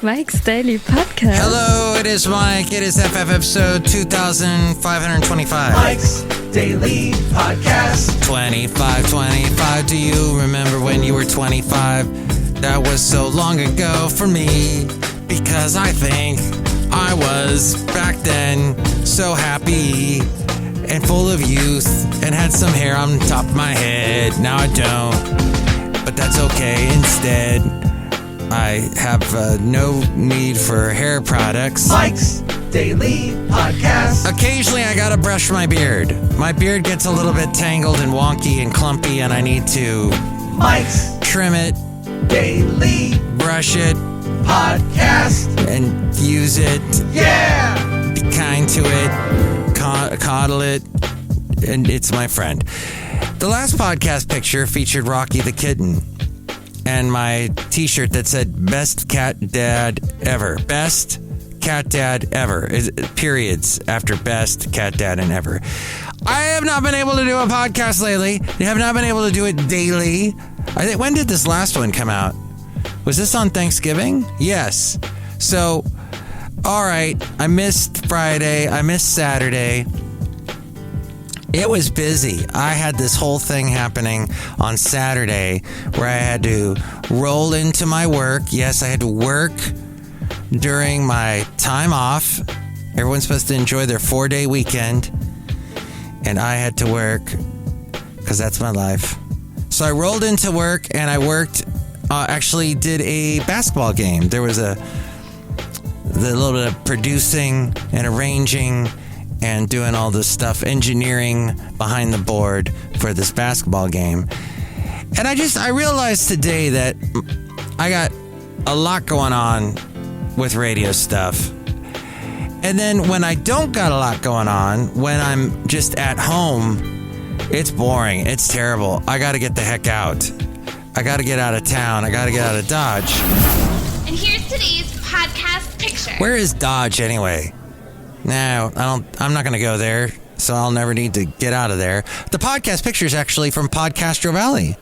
Mike's Daily Podcast. Hello, it is Mike. It is FF episode 2525. Mike's Daily Podcast. 25. Do you remember when you were 25? That was so long ago for me, because I think I was back then so happy and full of youth and had some hair on top of my head. Now I don't, but that's okay. Instead, I have no need for hair products. Mike's Daily Podcast. Occasionally, I gotta brush my beard. My beard gets a little bit tangled and wonky and clumpy, and I need to Mike's trim it, Daily brush it, Podcast. and use it. Yeah! Be kind to it, coddle it, and it's my friend. The last podcast picture featured Rocky the kitten and my t-shirt that said best cat dad ever. Best cat dad ever. Periods after best cat dad and ever. I have not been able to do a podcast lately. I have not been able to do it daily. When did this last one come out? Was this on Thanksgiving? Yes. So, all right. I missed Friday. I missed Saturday. It was busy. I had this whole thing happening on Saturday where I had to roll into my work. Yes, I had to work during my time off. Everyone's supposed to enjoy their 4-day weekend, and I had to work because that's my life. So I rolled into work and I worked, actually did a basketball game. There was the little bit of producing and arranging and doing all this stuff, engineering behind the board for this basketball game. And I realized today that I got a lot going on with radio stuff. And then when I don't got a lot going on, when I'm just at home, it's boring. It's terrible. I got to get the heck out. I got to get out of town. I got to get out of Dodge. And here's today's podcast picture. Where is Dodge anyway? No, I'm not going to go there, so I'll never need to get out of there. The podcast picture is actually from Podcastro Valley.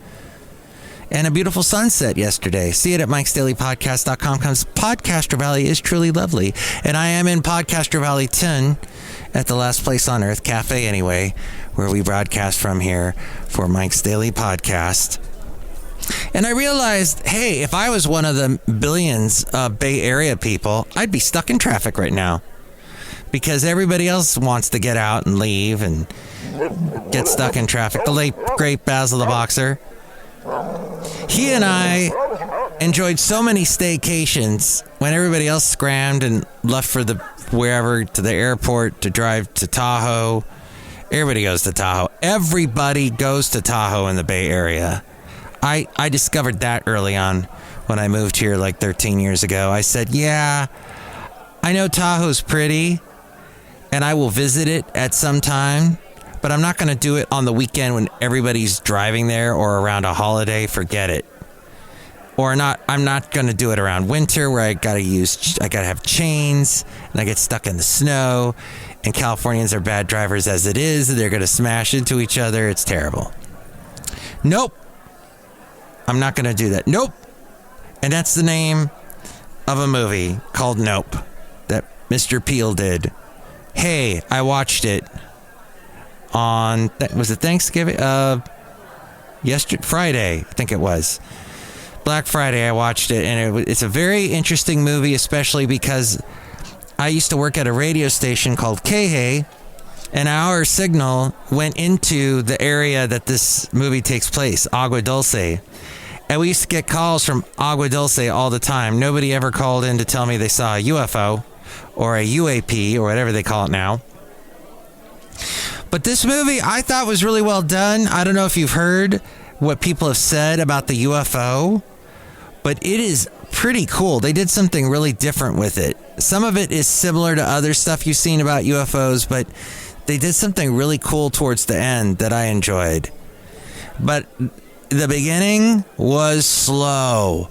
And a beautiful sunset yesterday. See it at MikesDailyPodcast.com, because Podcastro Valley is truly lovely. And I am in Podcastro Valley 10 at the Last Place on Earth Cafe anyway, where we broadcast from here for Mike's Daily Podcast. And I realized, hey, if I was one of the billions of Bay Area people, I'd be stuck in traffic right now. Because everybody else wants to get out and leave and get stuck in traffic. The late, great Basil the Boxer. He and I enjoyed so many staycations when everybody else scrammed and left for wherever, to the airport, to drive to Tahoe. Everybody goes to Tahoe. Everybody goes to Tahoe in the Bay Area. I discovered that early on when I moved here like 13 years ago. I said, yeah, I know Tahoe's pretty, and I will visit it at some time, but I'm not going to do it on the weekend when everybody's driving there or around a holiday. Forget it. I'm not going to do it around winter where I got to have chains and I get stuck in the snow, and Californians are bad drivers as it is. They're going to smash into each other. It's terrible. Nope. I'm not going to do that. Nope. And that's the name of a movie called Nope that Mr. Peel did. Hey, I watched it on, was it Thanksgiving? Friday, I think it was. Black Friday, I watched it, and it's a very interesting movie, especially because I used to work at a radio station called Kehei, and our signal went into the area that this movie takes place, Agua Dulce. And we used to get calls from Agua Dulce all the time. Nobody ever called in to tell me they saw a UFO or a UAP or whatever they call it now. But this movie I thought was really well done. I don't know if you've heard what people have said about the UFO, but it is pretty cool. They did something really different with it. Some of it is similar to other stuff you've seen about UFOs, but they did something really cool towards the end that I enjoyed. But the beginning was slow.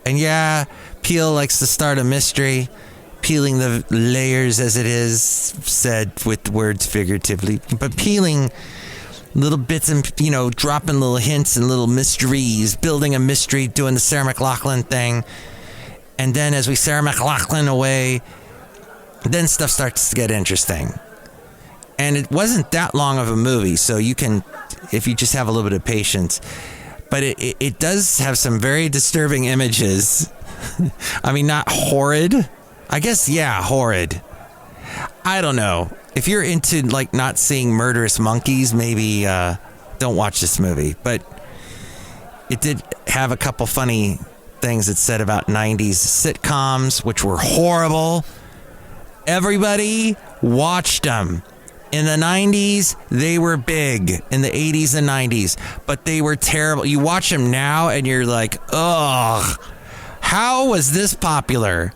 And yeah, Peel likes to start a mystery, peeling the layers, as it is said with words figuratively. But peeling little bits and, dropping little hints and little mysteries, building a mystery, doing the Sarah McLachlan thing. And then as we Sarah McLachlan away, then stuff starts to get interesting. And it wasn't that long of a movie, so you can, if you just have a little bit of patience. But it does have some very disturbing images. I mean, not horrid. I guess, yeah, horrid. I don't know. If you're into, not seeing murderous monkeys, maybe don't watch this movie. But it did have a couple funny things it said about 90s sitcoms, which were horrible. Everybody watched them. In the 90s, they were big. In the 80s and 90s. But they were terrible. You watch them now and you're like, ugh. How was this popular?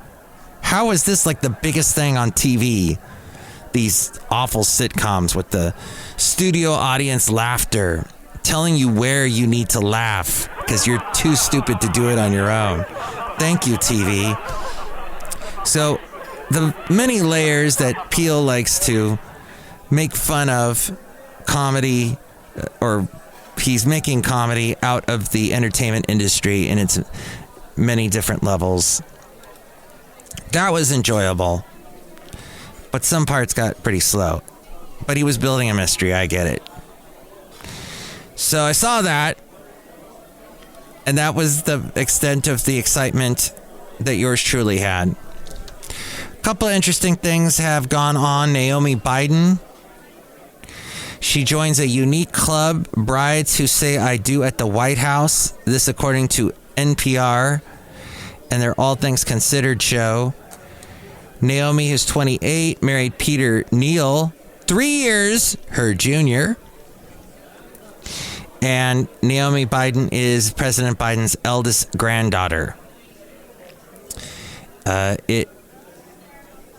How was this the biggest thing on TV? These awful sitcoms with the studio audience laughter, telling you where you need to laugh because you're too stupid to do it on your own. Thank you, TV. So, the many layers that Peele likes to make fun of comedy, or he's making comedy out of the entertainment industry in its many different levels. That was enjoyable. But some parts got pretty slow. But he was building a mystery, I get it. So I saw that. And that was the extent of the excitement that yours truly had. A couple of interesting things have gone on. Naomi Biden. She joins a unique club, Brides Who Say I Do at the White House. This according to NPR and their All Things Considered show. Naomi, who's 28, married Peter Neal, 3 years her junior. And Naomi Biden is President Biden's eldest granddaughter. It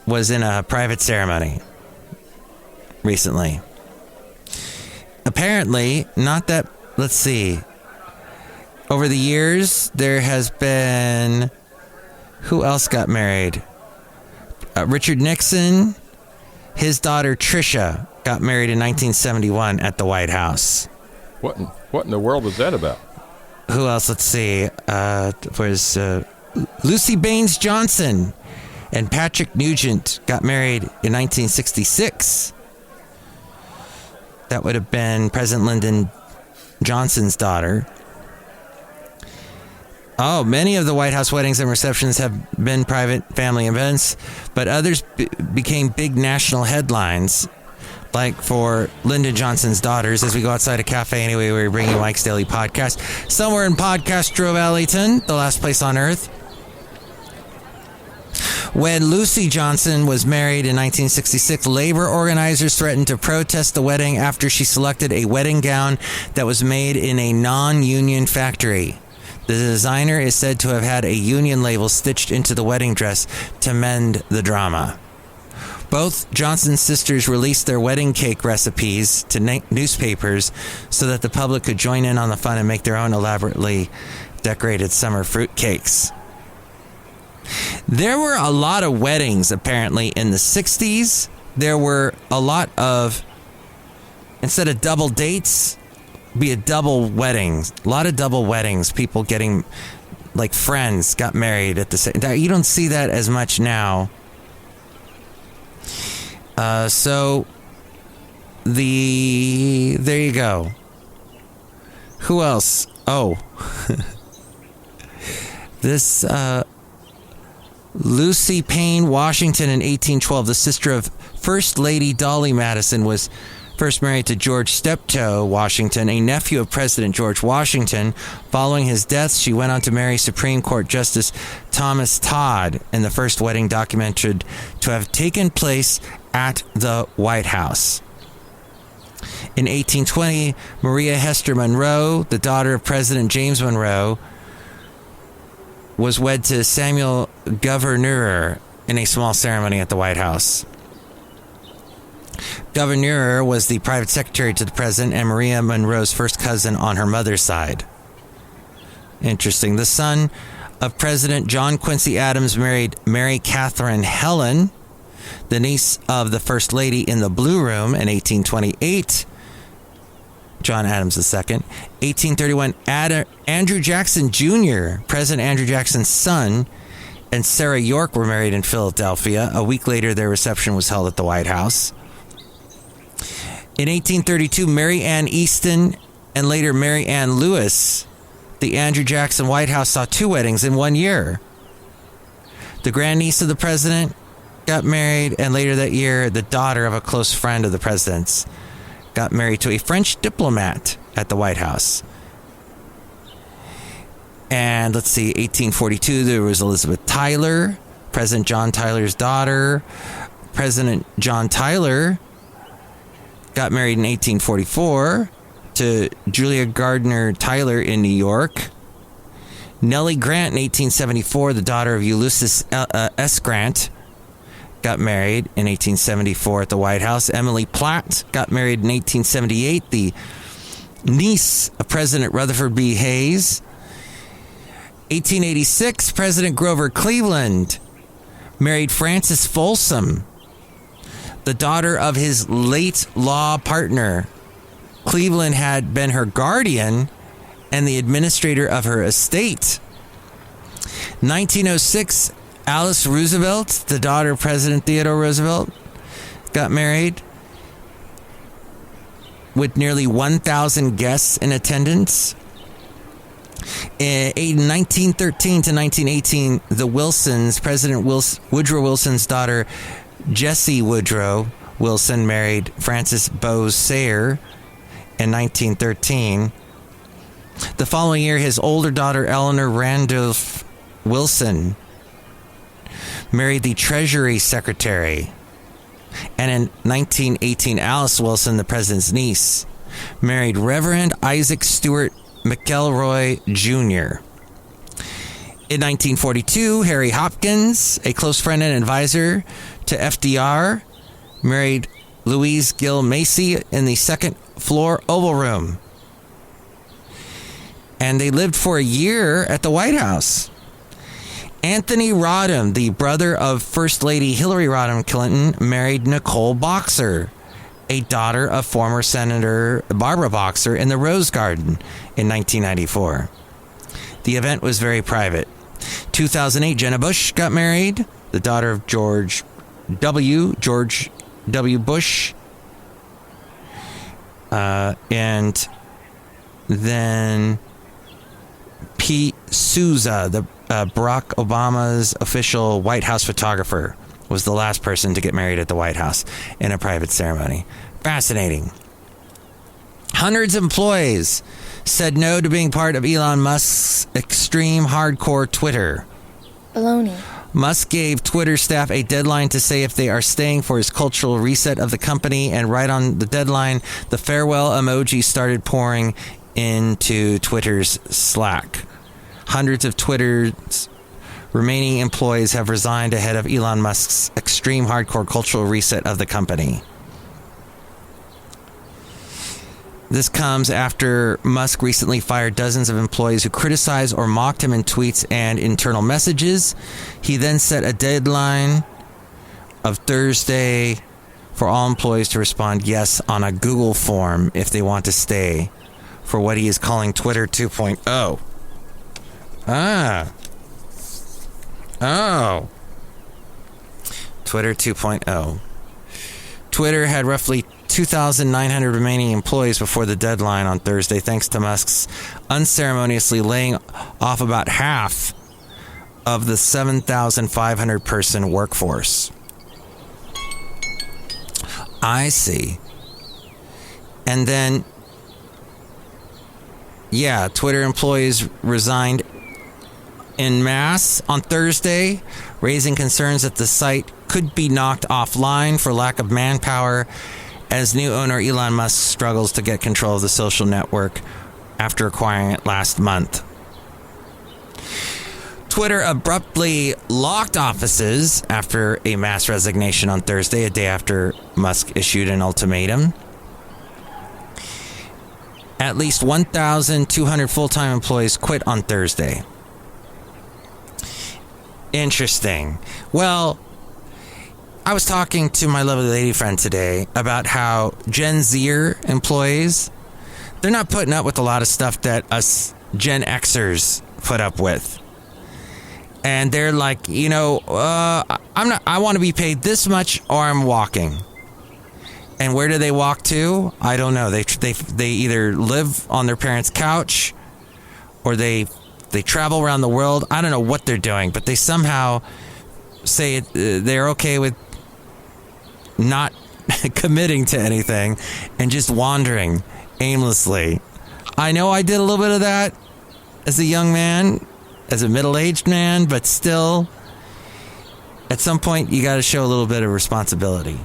was in a private ceremony recently. Apparently, not that, let's see. Over the years, there has been, who else got married? Richard Nixon, his daughter Tricia got married in 1971 at the White House. What in the world was that about? Who else? Let's see. Was Lucy Baines Johnson and Patrick Nugent got married in 1966. That would have been President Lyndon Johnson's daughter. Oh, many of the White House weddings and receptions have been private family events, but others became big national headlines, like for Lyndon Johnson's daughters. As we go outside a cafe anyway, we're bringing you Mike's Daily Podcast. Somewhere in Podcastro Valleyton, the last place on earth. When Lucy Johnson was married in 1966, labor organizers threatened to protest the wedding after she selected a wedding gown that was made in a non-union factory. The designer is said to have had a union label stitched into the wedding dress to mend the drama. Both Johnson sisters released their wedding cake recipes to newspapers so that the public could join in on the fun and make their own elaborately decorated summer fruit cakes. There were a lot of weddings, apparently, in the 60s. There were a lot of, instead of double dates, be a double weddings. A lot of double weddings. People getting, friends got married at the same time. You don't see that as much now. So, there you go. Who else? Oh. This, Lucy Payne Washington in 1812, the sister of First Lady Dolly Madison, was first married to George Steptoe Washington, a nephew of President George Washington. Following his death, she went on to marry Supreme Court Justice Thomas Todd, and the first wedding documented to have taken place at the White House. In 1820, Maria Hester Monroe, the daughter of President James Monroe, was wed to Samuel Gouverneur in a small ceremony at the White House. Gouverneur was the private secretary to the president and Maria Monroe's first cousin on her mother's side. Interesting. The son of President John Quincy Adams married Mary Catherine Helen, the niece of the First Lady in the Blue Room in 1828. John Adams II. 1831, Andrew Jackson Jr., President Andrew Jackson's son, and Sarah York were married in Philadelphia. A week later, their reception was held at the White House. In 1832, Mary Ann Easton and later Mary Ann Lewis, the Andrew Jackson White House saw 2 weddings in 1 year. The grandniece of the president got married, and later that year, the daughter of a close friend of the president's got married to a French diplomat at the White House. And let's see, 1842, there was Elizabeth Tyler, President John Tyler's daughter. President John Tyler got married in 1844 to Julia Gardner Tyler in New York. Nellie Grant in 1874, the daughter of Ulysses S. Grant, got married in 1874 at the White House. Emily Platt got married in 1878, the niece of President Rutherford B. Hayes. 1886, President Grover Cleveland married Frances Folsom, the daughter of his late law partner. Cleveland had been her guardian and the administrator of her estate. 1906, Alice Roosevelt, the daughter of President Theodore Roosevelt, got married with nearly 1,000 guests in attendance. In 1913 to 1918, the Wilsons, President Woodrow Wilson's daughter, Jessie Woodrow Wilson, married Francis Bowes Sayer in 1913. The following year, his older daughter, Eleanor Randolph Wilson, married the Treasury Secretary. And in 1918, Alice Wilson, the president's niece, married Reverend Isaac Stewart McElroy Jr. In 1942, Harry Hopkins, a close friend and advisor to FDR, married Louise Gill Macy in the second floor Oval Room. And they lived for a year at the White House. Anthony Rodham, the brother of First Lady Hillary Rodham Clinton, married Nicole Boxer, a daughter of former Senator Barbara Boxer, in the Rose Garden in 1994. The event was very private. 2008, Jenna Bush got married, the daughter of George W. Bush. And then Pete Souza, the Barack Obama's official White House photographer, was the last person to get married at the White House in a private ceremony. Fascinating. Hundreds of employees said no to being part of Elon Musk's extreme hardcore Twitter. Baloney. Musk gave Twitter staff a deadline to say if they are staying for his cultural reset of the company, and right on the deadline, the farewell emoji started pouring into Twitter's Slack. Hundreds of Twitter's remaining employees have resigned ahead of Elon Musk's extreme hardcore cultural reset of the company. This comes after Musk recently fired dozens of employees who criticized or mocked him in tweets and internal messages. He then set a deadline of Thursday for all employees to respond yes on a Google form if they want to stay for what he is calling Twitter 2.0. Twitter 2.0. Twitter had roughly 2,900 remaining employees before the deadline on Thursday, thanks to Musk's unceremoniously laying off about half of the 7,500 person workforce. I see. And then, Twitter employees resigned en masse on Thursday, raising concerns that the site could be knocked offline for lack of manpower as new owner Elon Musk struggles to get control of the social network after acquiring it last month. Twitter abruptly locked offices after a mass resignation on Thursday, a day after Musk issued an ultimatum. At least 1,200 full-time employees quit on Thursday. Interesting. Well, I was talking to my lovely lady friend today about how Gen Zer employees, They're not putting up with a lot of stuff that us Gen Xers put up with. And they're like, I want to be paid this much or I'm walking. And where do they walk to? I don't know. They either live on their parents' couch or they travel around the world. I don't know what they're doing, but they somehow say they're okay with not committing to anything and just wandering aimlessly. I know I did a little bit of that as a young man, as a middle-aged man, but still, at some point, you got to show a little bit of responsibility.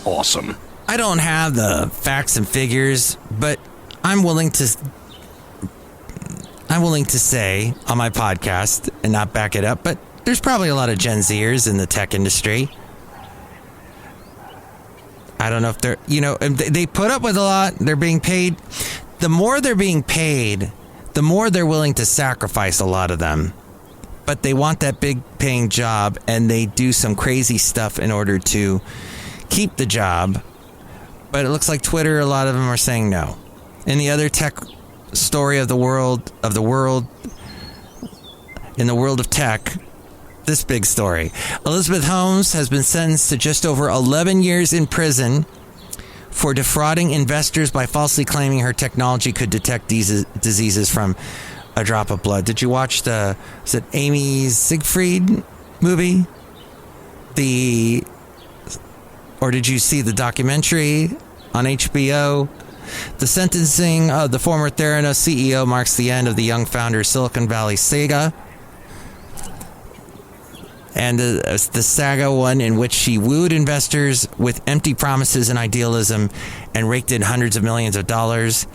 Awesome. I don't have the facts and figures, but I'm willing to say on my podcast and not back it up, but there's probably a lot of Gen Zers in the tech industry. I don't know if they're, they put up with a lot. They're being paid. The more they're being paid, the more they're willing to sacrifice a lot of them. But they want that big paying job, and they do some crazy stuff in order to keep the job. But it looks like Twitter, a lot of them are saying no. In the other tech story in the world of tech, this big story. Elizabeth Holmes has been sentenced to just over 11 years in prison for defrauding investors by falsely claiming her technology could detect diseases from a drop of blood. Did you watch is it Amy Siegfried movie? Or did you see the documentary on HBO? The sentencing of the former Theranos CEO marks the end of the young founder's Silicon Valley saga. And the saga one in which she wooed investors with empty promises and idealism and raked in hundreds of millions of dollars.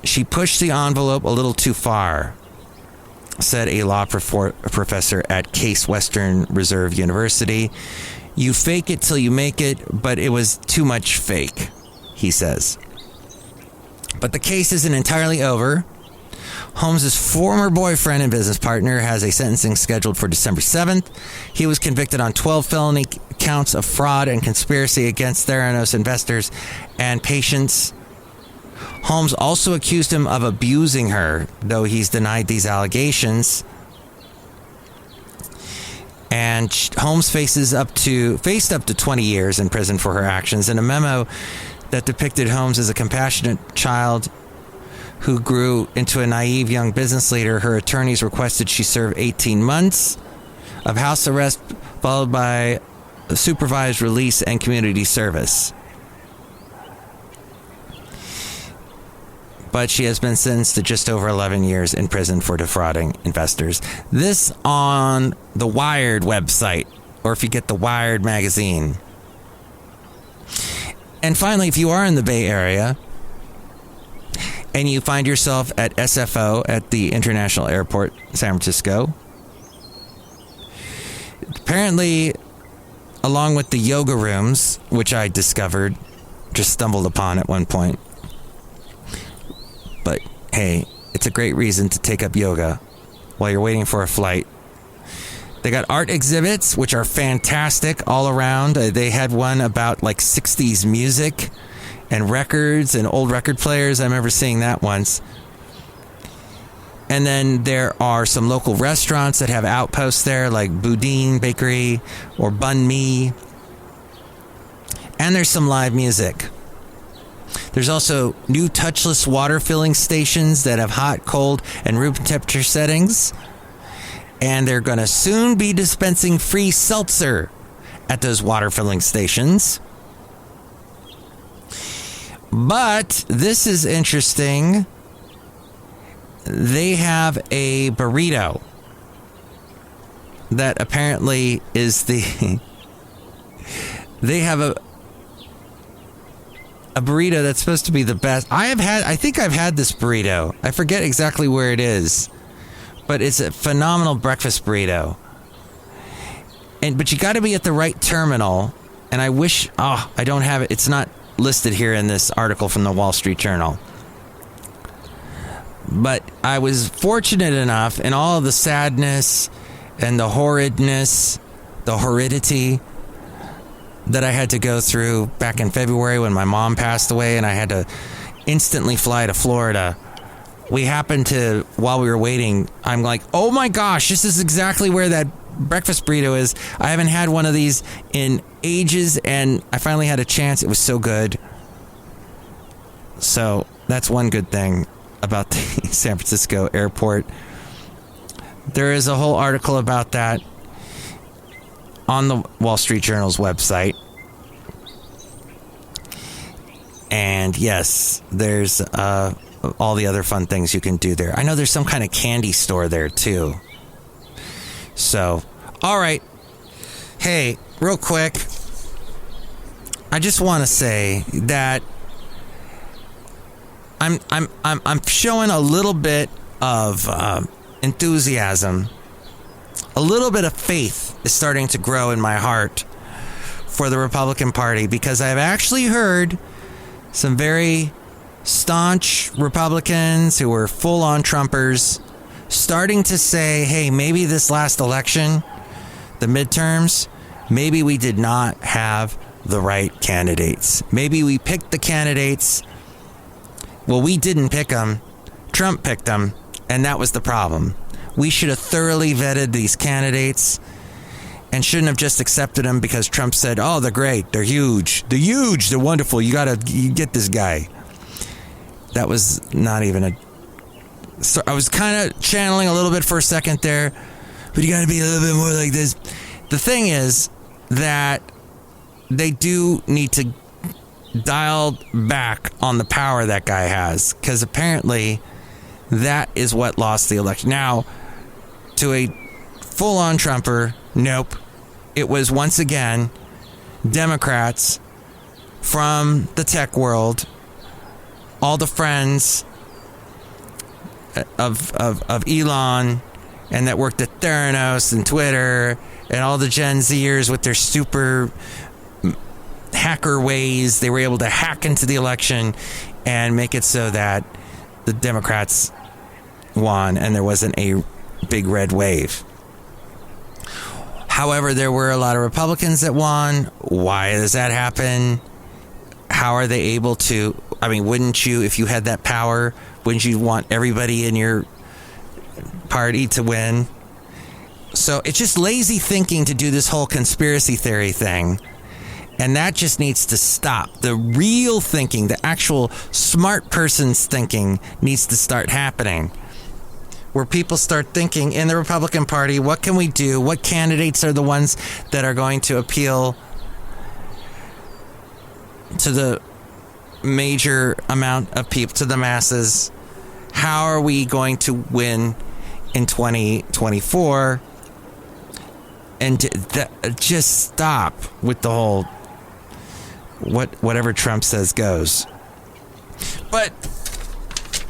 She pushed the envelope a little too far, said a law professor at Case Western Reserve University. You fake it till you make it, but it was too much fake, he says. But the case isn't entirely over. Holmes' former boyfriend and business partner has a sentencing scheduled for December 7th. He was convicted on 12 felony counts of fraud and conspiracy against Theranos investors and patients. Holmes also accused him of abusing her, though he's denied these allegations. And Holmes faced up to 20 years in prison for her actions. In a memo that depicted Holmes as a compassionate child who grew into a naive young business leader, her attorneys requested she serve 18 months of house arrest, followed by supervised release and community service. But she has been sentenced to just over 11 years in prison for defrauding investors. This on the Wired website, or if you get the Wired magazine. And finally, if you are in the Bay Area and you find yourself at SFO at the International Airport, San Francisco, apparently, along with the yoga rooms, which I discovered, just stumbled upon at one point. But hey, it's a great reason to take up yoga while you're waiting for a flight. They got art exhibits, which are fantastic all around. They had one about like 60s music and records and old record players. I remember seeing that once. And then there are some local restaurants that have outposts there, like Boudin Bakery or Bun Me. And there's some live music. There's also new touchless water filling stations that have hot, cold, and room temperature settings. And they're going to soon be dispensing free seltzer at those water filling stations. But this is interesting. They have a burrito that apparently is the... They have a burrito that's supposed to be the best. I think I've had this burrito. I forget exactly where it is, but it's a phenomenal breakfast burrito. But you got to be at the right terminal. And I wish, I don't have it. It's not listed here in this article from the Wall Street Journal. But I was fortunate enough in all of the sadness and the horridness, the horridity that I had to go through back in February when my mom passed away and I had to instantly fly to Florida. We happened to, while we were waiting, I'm like, oh my gosh, this is exactly where that breakfast burrito is. I haven't had one of these in ages, and I finally had a chance. It was so good. So that's one good thing about the San Francisco airport. There is a whole article about that on the Wall Street Journal's website. And yes, there's all the other fun things you can do there. I know there's some kind of candy store there too. So, all right. Hey, real quick, I just want to say that I'm showing a little bit of enthusiasm. A little bit of faith is starting to grow in my heart for the Republican Party, because I've actually heard some very staunch Republicans who were full-on Trumpers starting to say, hey, maybe this last election, the midterms, maybe we did not have the right candidates. Maybe we picked the candidates. Well, we didn't pick them. Trump picked them, and that was the problem. We should have thoroughly vetted these candidates and shouldn't have just accepted them because Trump said, oh, they're great, they're huge, they're wonderful, you get this guy. That was not even a... So I was kind of channeling a little bit for a second there, but you got to be a little bit more like this. The thing is that they do need to dial back on the power that guy has, because apparently that is what lost the election. Now, to a full-on Trumper, nope. It was once again Democrats from the tech world, all the friends of Elon and that worked at Theranos and Twitter, and all the Gen Zers with their super hacker ways. They were able to hack into the election and make it so that the Democrats won and there wasn't a big red wave. However, there were a lot of Republicans that won. Why does that happen? How are they able to? I mean, wouldn't you, if you had that power, wouldn't you want everybody in your party to win? So it's just lazy thinking to do this whole conspiracy theory thing. And that just needs to stop. The real thinking, the actual smart person's thinking needs to start happening. Where people start thinking in the Republican Party, what can we do? What candidates are the ones that are going to appeal to the major amount of people, to the masses? How are we going to win in 2024? And just stop with the whole whatever Trump says goes. But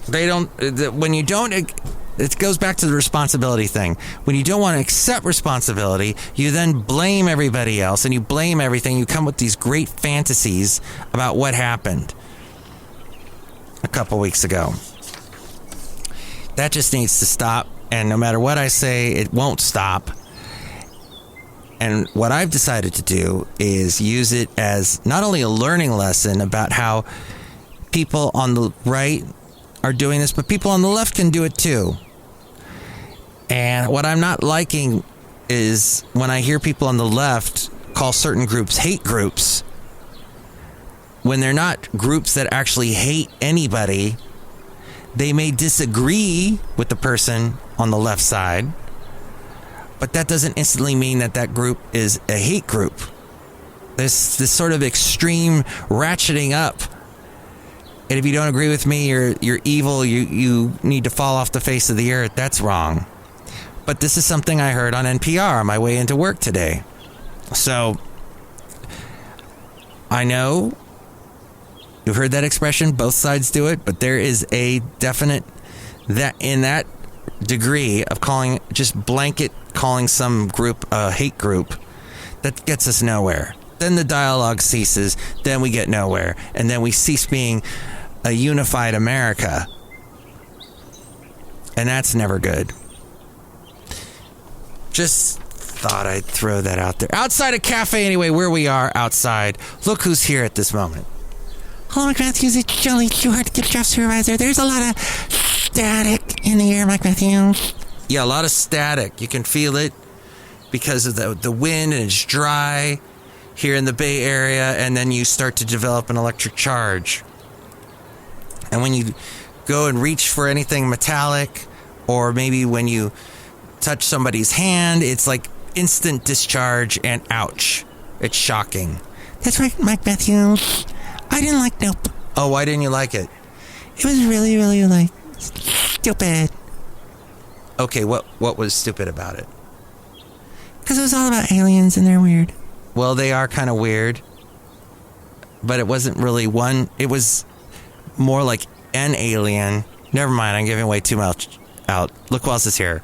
they don't, when you don't, it goes back to the responsibility thing. When you don't want to accept responsibility, you then blame everybody else and you blame everything. You come with these great fantasies about what happened a couple weeks ago. That just needs to stop. And no matter what I say, it won't stop. And what I've decided to do is use it as not only a learning lesson about how people on the right are doing this, but people on the left can do it too. And what I'm not liking is when I hear people on the left call certain groups hate groups, when they're not groups that actually hate anybody. They may disagree with the person on the left side, but that doesn't instantly mean that that group is a hate group. There's this sort of extreme ratcheting up. And if you don't agree with me, you're evil, you need to fall off the face of the earth. That's wrong. But this is something I heard on NPR on my way into work today. So, I know you've heard that expression, both sides do it, but there is a definite, that in that degree of calling, just blanket calling some group a hate group, that gets us nowhere. Then the dialogue ceases, then we get nowhere, and then we cease being a unified America. And that's never good. Just thought I'd throw that out there. Outside a cafe, anyway, where we are outside. Look who's here at this moment. Hello, Mike Matthews. It's Chely Shoehart, gift shop supervisor. There's a lot of static in the air, Mike Matthews. Yeah, a lot of static. You can feel it because of the wind, and it's dry here in the Bay Area, and then you start to develop an electric charge. And when you go and reach for anything metallic, or maybe when you touch somebody's hand, it's like instant discharge and ouch. It's shocking. That's right, Mike Matthews. I didn't like Nope. Oh, why didn't you like it? It was really, really like stupid. Okay, what was stupid about it? Because it was all about aliens and they're weird. Well, they are kind of weird. But it wasn't really one. It was more like an alien. Never mind, I'm giving away too much out. Look who else is here.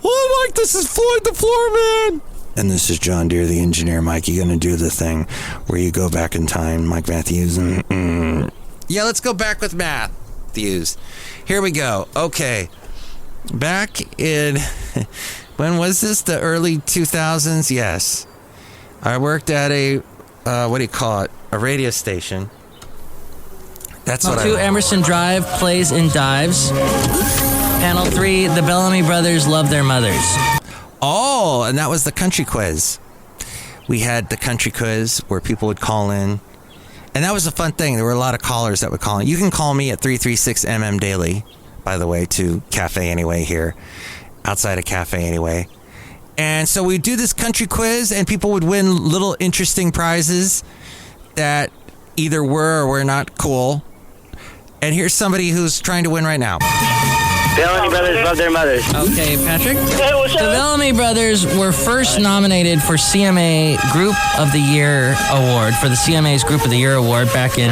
Oh, Mike, this is Floyd the Floorman. And this is John Deere, the engineer. Mike, you gonna do the thing where you go back in time, Mike Matthews? Yeah, let's go back with Matthews. Here we go. Okay. Back in... when was this? The early 2000s? Yes. I worked at a... what do you call it? A radio station. That's what 2 Emerson Drive plays and dives. Panel 3, the Bellamy Brothers love their mothers. Oh, and that was the country quiz. We had the country quiz where people would call in. And that was a fun thing. There were a lot of callers that would call in. You can call me at 336 Daily, by the way, to Cafe Anyway here. Outside of Cafe Anyway. And so we'd do this country quiz, and people would win little interesting prizes that either were or were not cool. And here's somebody who's trying to win right now. Bellamy Brothers love their mothers. Okay, Patrick. Hey, what's The Bellamy Brothers were first nominated for CMA Group of the Year Award, for the CMA's Group of the Year Award back in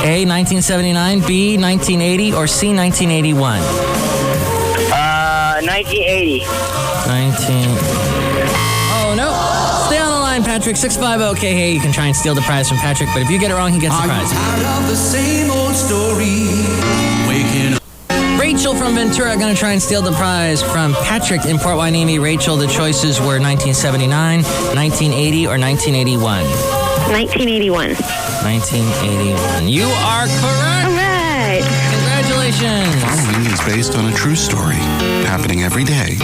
A, 1979, B, 1980, or C, 1981? 1980. Oh, no. Stay on the line, Patrick. 650 KH. You can try and steal the prize from Patrick, but if you get it wrong, he gets the prize. Tired of the same old story. Waking up. Rachel from Ventura going to try and steal the prize from Patrick in Port Hueneme. Rachel, the choices were 1979, 1980, or 1981. 1981. 1981. You are correct. All right. Congratulations. Following is based on a true story happening every day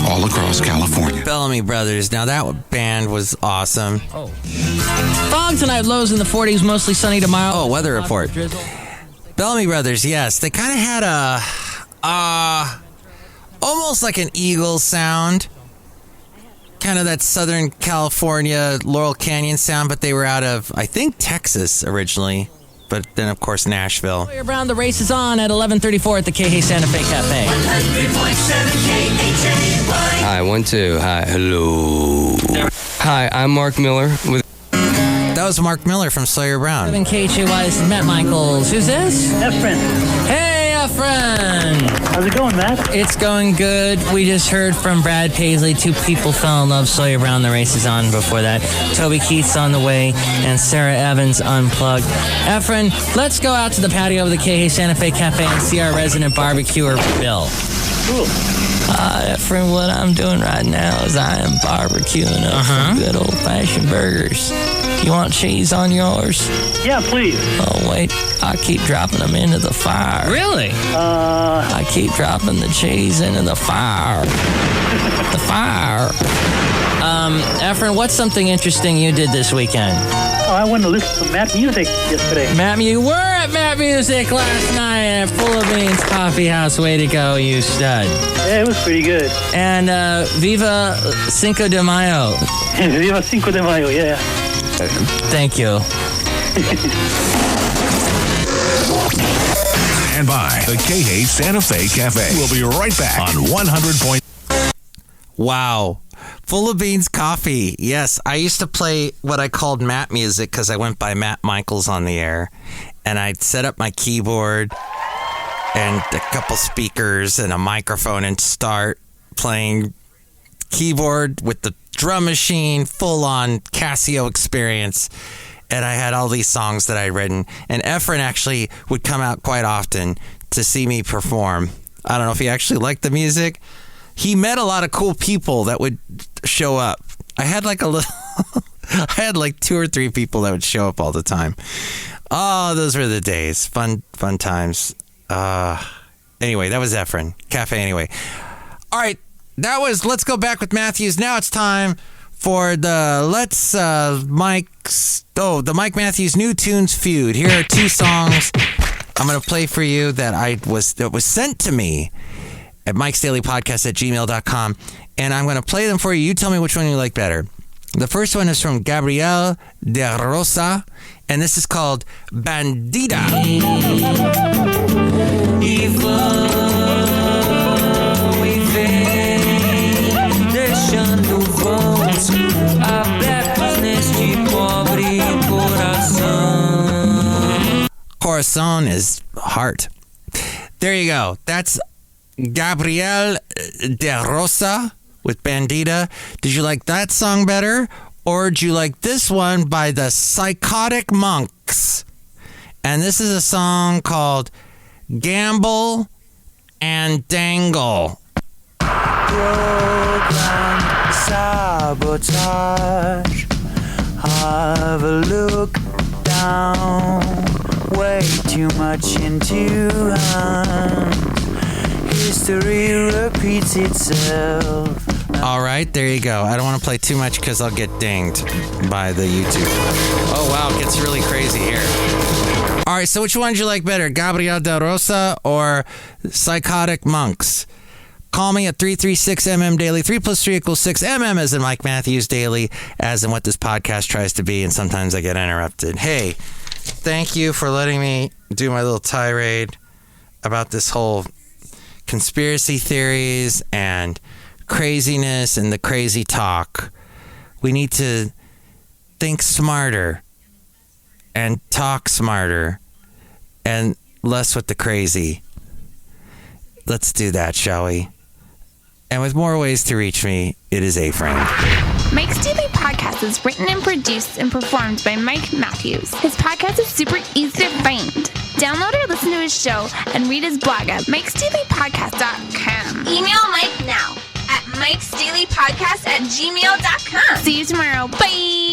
all across California. Bellamy Brothers. Now that band was awesome. Fog tonight, lows in the 40s, mostly sunny tomorrow. Oh, weather report. Drizzle. Bellamy Brothers, yes. They kind of had a... almost like an Eagles sound. Kind of that Southern California, Laurel Canyon sound, but they were out of, I think, Texas originally. But then, of course, Nashville. Sawyer Brown, the race is on at 11:34 at the KH Santa Fe Cafe. 100.7 Hi, 1, 2. Hi, hello. Hi, I'm Mark Miller with... That was Mark Miller from Sawyer Brown. 7 KHAY, this is Matt Michaels. Who's this? Efren. Hey, Efren. How's it going, Matt? It's going good. We just heard from Brad Paisley. 2 people fell in love. Sawyer Brown, the race is on before that. Toby Keith's on the way, and Sarah Evans unplugged. Efren, let's go out to the patio of the KH Santa Fe Cafe and see our resident barbecuer, Bill. Cool. Efren, what I'm doing right now is I am barbecuing up some good old-fashioned burgers. You want cheese on yours? Yeah, please. Oh, wait. I keep dropping them into the fire. Really? I keep dropping the cheese into the fire. The fire. Efren, what's something interesting you did this weekend? Oh, I went to listen to Matt Music yesterday. You were at Matt Music last night at Full of Beans Coffee House. Way to go, you stud. Yeah, it was pretty good. And Viva Cinco de Mayo. Viva Cinco de Mayo, yeah. Thank you. Stand by. The KH Santa Fe Cafe. We'll be right back on 100. Wow. Full of Beans Coffee. Yes, I used to play what I called Matt music because I went by Matt Michaels on the air. And I'd set up my keyboard and a couple speakers and a microphone and start playing keyboard with the drum machine, full-on Casio experience. And I had all these songs that I'd written. And Efren actually would come out quite often to see me perform. I don't know if he actually liked the music, he met a lot of cool people that would show up. I had like I had like 2 or 3 people that would show up all the time. Oh, those were the days. Fun times. Anyway, that was Efren. Cafe anyway. All right, that was Let's Go Back with Matthews. Now it's time for the Mike Matthews New Tunes Feud. Here are 2 songs I'm going to play for you that was sent to me at MikesDailyPodcast@gmail.com, and I'm going to play them for you. You tell me which one you like better. The first one is from Gabriel de Rosa, and this is called Bandida. Deixando vãos abertos neste pobre coração. Corazon is heart. There you go. That's Gabriel de Rosa with Bandita. Did you like that song better? Or did you like this one by the Psychotic Monks? And this is a song called Gamble and Dangle. Program sabotage. Have a look down. Way too much into hand. History repeats itself. All right, there you go. I don't want to play too much because I'll get dinged by the YouTube. Oh, wow, it gets really crazy here. All right, so which one did you like better, Gabriel de Rosa or Psychotic Monks? Call me at 336MM Daily. 3 + 3 = 6. MM as in Mike Matthews Daily, as in what this podcast tries to be, and sometimes I get interrupted. Hey, thank you for letting me do my little tirade about this whole conspiracy theories and craziness and the crazy talk. We need to think smarter and talk smarter and less with the crazy. Let's do that, shall we? And with more ways to reach me, it is A-Frame. Mike's Daily Podcast is written and produced and performed by Mike Matthews. His podcast is super easy to find. Download or listen to his show and read his blog at MikesDailyPodcast.com. Email Mike now at MikesDailyPodcast@gmail.com. See you tomorrow. Bye!